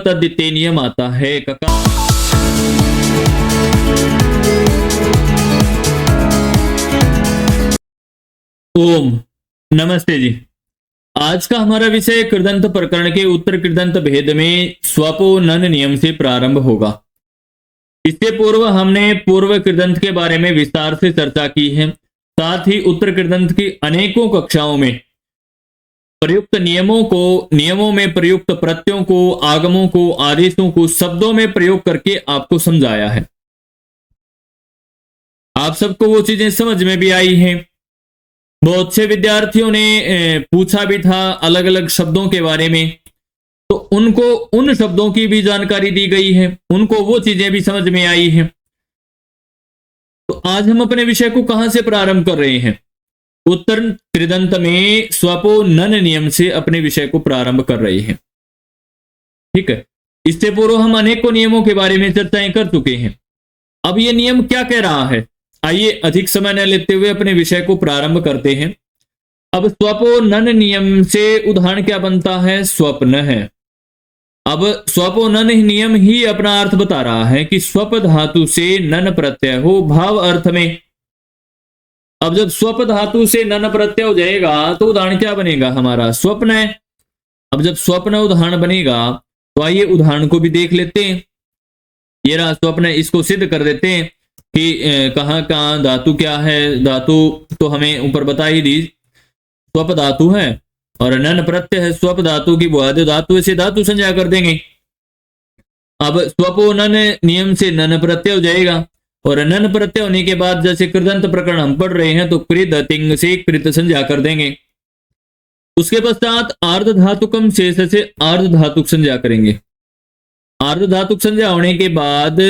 तद्धिते नियम आता है कका। ओम नमस्ते जी। आज का हमारा विषय कृदंत प्रकरण के उत्तर कृदंत भेद में स्वपो नन नियम से प्रारंभ होगा। इससे पूर्व हमने पूर्व कृदंत के बारे में विस्तार से चर्चा की है। साथ ही उत्तर कृदंत की अनेकों कक्षाओं में प्रयुक्त नियमों में प्रयुक्त प्रत्ययों को, आगमों को, आदेशों को शब्दों में प्रयोग करके आपको समझाया है। आप सबको वो चीजें समझ में भी आई हैं। बहुत से विद्यार्थियों ने पूछा भी था अलग अलग शब्दों के बारे में, तो उनको उन शब्दों की भी जानकारी दी गई है, उनको वो चीजें भी समझ में आई हैं। तो आज हम अपने विषय को कहां से प्रारंभ कर रहे हैं? उत्तर कृदंत में स्वपो नन नियम से अपने विषय को प्रारंभ कर रहे हैं। ठीक है, इससे पूर्व हम अनेकों नियमों के बारे में चर्चाएं कर चुके हैं। अब ये नियम क्या कह रहा है, आइए अधिक समय न लेते हुए अपने विषय को प्रारंभ करते हैं। अब स्वपो नन नियम से उदाहरण क्या बनता है? स्वप्न है। अब स्वपो नन नियम ही अपना अर्थ बता रहा है कि स्वप धातु से नन प्रत्यय हो भाव अर्थ में। अब जब स्वप धातु से नन प्रत्यय हो जाएगा तो उदाहरण क्या बनेगा? हमारा स्वप्न है। अब जब स्वप्न उदाहरण बनेगा तो आइए उदाहरण को भी देख लेते हैं। ये रहा स्वप्न, इसको सिद्ध कर देते हैं कि कहां कहां धातु क्या है। धातु तो हमें ऊपर बता ही दी, स्वप धातु है और नन प्रत्यय है। स्वप धातु की बुआदे धातु से धातु संज्ञा कर देंगे। अब स्वपो नन नियम से नन प्रत्यय हो जाएगा और नन प्रत्यय होने के बाद जैसे कृदंत प्रकरण हम पढ़ रहे हैं तो कृद तिंग से कृत संज्ञा कर देंगे। उसके पश्चात आर्ध धातुकम शेष से आर्ध धातुक संज्ञा करेंगे। आर्ध धातुक संज्ञा होने के बाद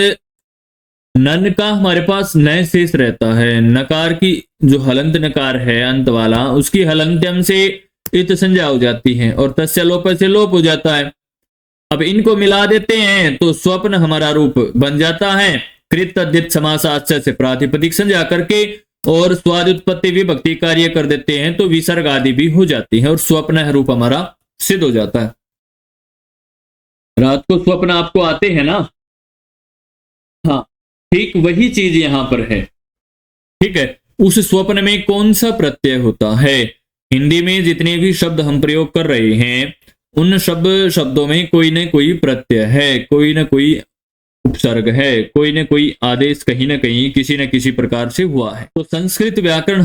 नन का हमारे पास नय शेष रहता है। नकार की जो हलंत नकार है अंत वाला, उसकी हलंत्यम से इत संज्ञा हो जाती है और तस्य लोप से लोप हो जाता है। अब इनको मिला देते हैं तो स्वप्न हमारा रूप बन जाता है। कृत तद्धित समासाश्चर्य से प्रातिपदिक संज्ञा करके और स्वादुत्पत्ति विभक्ति कार्य कर देते हैं तो विसर्ग आदि भी हो जाती है और स्वप्न रूप हमारा सिद्ध हो जाता है। रात को स्वप्न आपको आते हैं ना? हाँ, ठीक वही चीज यहां पर है। ठीक है, उस स्वप्न में कौन सा प्रत्यय होता है? हिंदी में जितने भी शब्द हम प्रयोग कर रहे हैं उन शब्दों में कोई न कोई प्रत्यय है, कोई न कोई उपसर्ग है, कोई न कोई आदेश कहीं ना कहीं किसी न किसी प्रकार से हुआ है। तो संस्कृत व्याकरण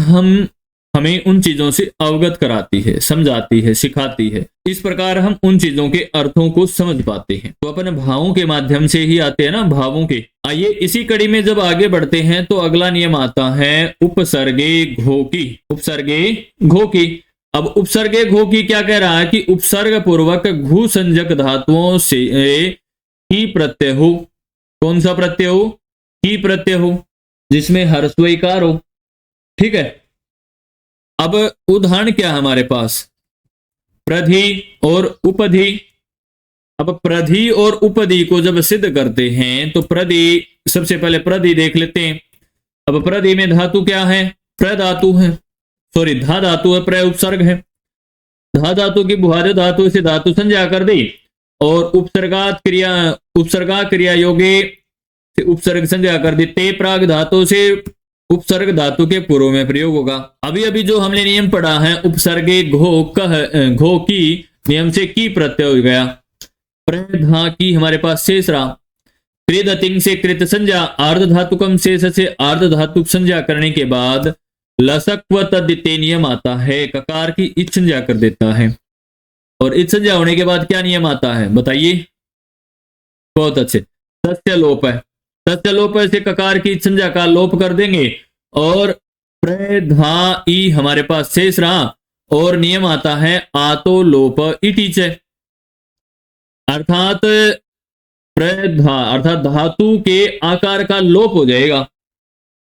हमें उन चीजों से अवगत कराती है, समझाती है, सिखाती है। इस प्रकार हम उन चीजों के अर्थों को समझ पाते हैं। तो अपन भावों के माध्यम से ही आते हैं ना, भावों के। आइए इसी कड़ी में जब आगे बढ़ते हैं तो अगला नियम आता है उपसर्गे घोकी। उपसर्गे घोकी। अब उपसर्गे घोकी क्या कह रहा है कि उपसर्ग पूर्वक घू संजक धातुओं से की प्रत्यय हो। कौन सा प्रत्यय हो? की प्रत्यय हो, जिसमें हर्षविकार हो। ठीक है, अब उदाहरण क्या हमारे पास? प्रधि और उपधि। अब प्रधि और उपधि को जब सिद्ध करते हैं तो प्रधि, सबसे पहले प्रधि देख लेते हैं। अब प्रधि में धातु क्या है? प्र धातु है, सॉरी धा धातु है, प्र उपसर्ग है। धा धातु की बुहार्य धातु से धातु संज्ञा कर दी और उपसर्गा क्रिया योगे से उपसर्ग संज्ञा कर दी। ते प्राग धातु से उपसर्ग धातु के पूर्व में प्रयोग होगा। अभी अभी जो हमने नियम पढ़ा है उपसर्गे घो की नियम से की प्रत्यय हो गया। प्रधा की हमारे पास शेष रहा। कृद तिंग से कृत संज्ञा, आर्ध धातुकम शेष से आर्ध धातुक संज्ञा करने के बाद लसक्व तद्धिते नियम आता है। ककार की इच संज्ञा कर देता है और इच संज्ञा होने के बाद क्या नियम आता है बताइए? बहुत अच्छे, सस्य लोप है। सस्य लोप से ककार की संज्ञा का लोप कर देंगे और प्रधा ई हमारे पास शेष रहा और नियम आता है आतो लोप इटीच। अर्थात प्रधा अर्थात धातु के आकार का लोप हो जाएगा।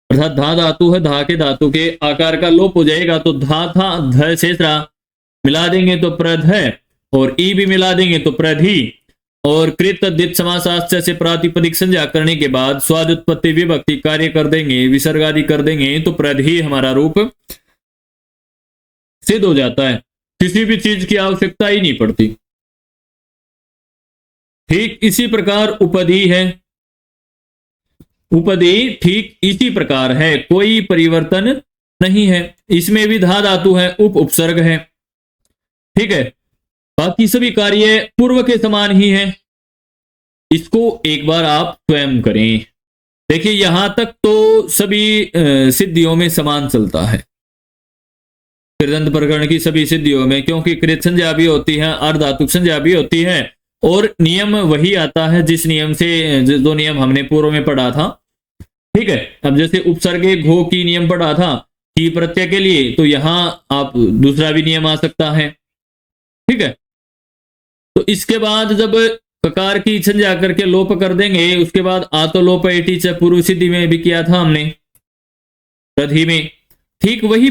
अर्थात धा धातु है, धा के धातु के आकार का लोप हो जाएगा तो धा था ध शेष रहा, मिला देंगे तो प्रध है और ई भी मिला देंगे तो प्रधि और कृत तद्धित समासाश्चर्य से प्रातिपदिक संज्ञा करने के बाद स्वादुत्पत्ति विभक्ति कार्य कर देंगे, विसर्ग आदि कर देंगे तो प्रधि हमारा रूप सिद्ध हो जाता है। किसी भी चीज की आवश्यकता ही नहीं पड़ती। ठीक इसी प्रकार उपधि है, उपधि ठीक इसी प्रकार है, कोई परिवर्तन नहीं है। इसमें भी धा धातु है, उप उपसर्ग है। ठीक है, बाकी सभी कार्य पूर्व के समान ही है। इसको एक बार आप स्वयं करें। देखिए यहां तक तो सभी सिद्धियों में समान चलता है, कृदंत प्रकरण की सभी सिद्धियों में, क्योंकि कृत संज्ञा भी होती है, अर्धातुक संज्ञा भी होती है, और नियम वही आता है जिस नियम से, जो नियम हमने पूर्व में पढ़ा था। ठीक है, अब जैसे उपसर्गे घो की नियम पढ़ा था की प्रत्यय के लिए, तो यहां आप दूसरा भी नियम आ सकता है। ठीक है, तो इसके बाद जब ककार की संज्ञा करके लोप कर देंगे, उसके बाद आतो लोप एटी च पूर्व सिद्धि में भी किया था हमने प्रधि में। ठीक वही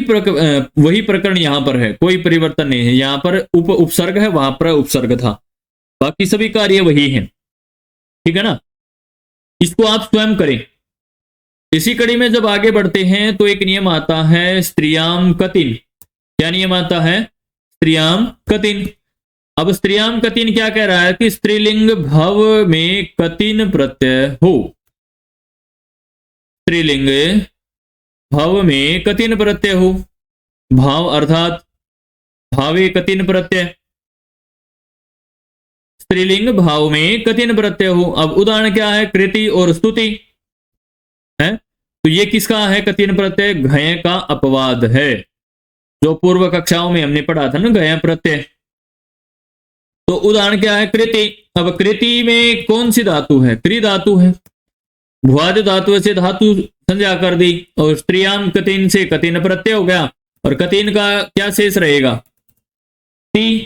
प्रकरण यहां पर है, कोई परिवर्तन नहीं है। यहां पर उपसर्ग है, वहां पर उपसर्ग था, बाकी सभी कार्य वही हैं। ठीक है ना, इसको आप स्वयं करें। इसी कड़ी में जब आगे बढ़ते हैं तो एक नियम आता है स्त्रियाम कतिन। क्या नियम आता है? स्त्रियाम कतिन। अब स्त्रियाम कतिन क्या कह रहा है कि स्त्रीलिंग भव में कतिन प्रत्यय हो। स्त्रीलिंग भाव में कतिन प्रत्यय हो, भाव अर्थात भावे कतिन प्रत्यय, स्त्रीलिंग भाव में कतिन प्रत्यय हो। अब उदाहरण क्या है? कृति और स्तुति है, तो ये किसका है कतिन प्रत्यय? घय का अपवाद है, जो पूर्व कक्षाओं में हमने पढ़ा था ना, घय प्रत्यय। तो उदाहरण क्या है? कृति। अब कृति में कौन सी धातु है? क्रि धातु है, भुआद धातु से धातु संज्ञा कर दी, और स्त्रियाम कतिन से कतिन प्रत्यय हो गया, और कतिन का क्या शेष रहेगा? ती।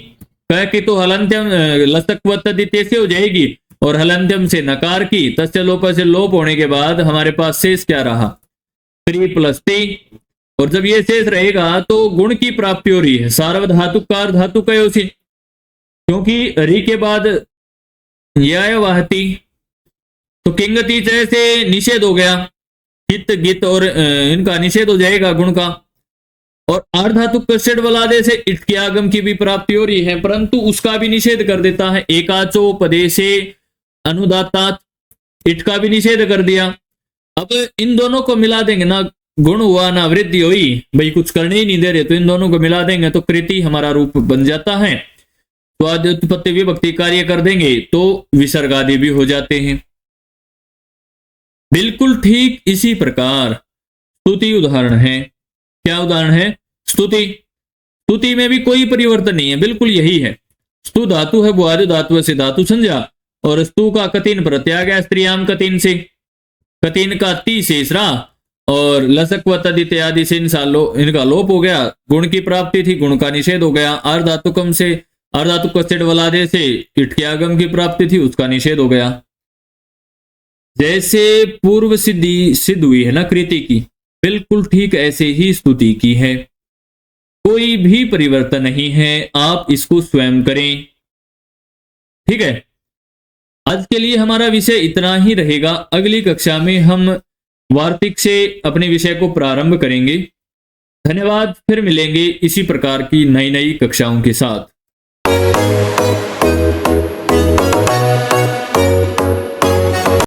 कह के तो हलंत्यम लसकवत द्वितीय से हो जाएगी, और हलंत्यम से नकार की, तस्य लोप से लोप होने के बाद हमारे पास शेष क्या रहा? क्रि प्लस ती। और जब ये शेष रहेगा तो गुण की प्राप्ति हो रही है, सार्वधातुकार धातु कयोसी, क्योंकि री के बाद यह वाहती, तो किंगति जय से निषेध हो गया, हित गित और इनका निषेध हो जाएगा गुण का। और आर्धातुक षड वलादे से इट के आगम की भी प्राप्ति हो रही है, परंतु उसका भी निषेध कर देता है। एकाचो पदे से अनुदातात, इट का भी निषेध कर दिया। अब इन दोनों को मिला देंगे ना, गुण हुआ ना वृद्धि हुई, भाई कुछ करने ही नहीं दे रहे, तो इन दोनों को मिला देंगे तो कृति हमारा रूप बन जाता है। तो उत्पत्ति विभक्ति कार्य कर देंगे तो विसर्ग आदि भी हो जाते हैं। बिल्कुल ठीक इसी प्रकार स्तुति उदाहरण है। क्या उदाहरण है? स्तुति। स्तुति में भी कोई परिवर्तन नहीं है, बिल्कुल यही है। स्तु धातु है, भुआदि धातु से धातु संज्ञा, और स्तु का कतिन प्रत्यय आ गया स्त्रियाम कतिन से, कतिन का ती शेष रहा, और लसक व तदित्य आदि से इनका लोप हो गया। गुण की प्राप्ति थी, गुण का निषेध हो गया। अर्धातुकम से अर्धातुक वलादे से इट के आगम की प्राप्ति थी, उसका निषेध हो गया। जैसे पूर्व सिद्धि सिद्ध हुई है ना कृति की, बिल्कुल ठीक ऐसे ही स्तुति की है, कोई भी परिवर्तन नहीं है। आप इसको स्वयं करें। ठीक है, आज के लिए हमारा विषय इतना ही रहेगा। अगली कक्षा में हम वार्तिक से अपने विषय को प्रारंभ करेंगे। धन्यवाद, फिर मिलेंगे इसी प्रकार की नई नई कक्षाओं के साथ।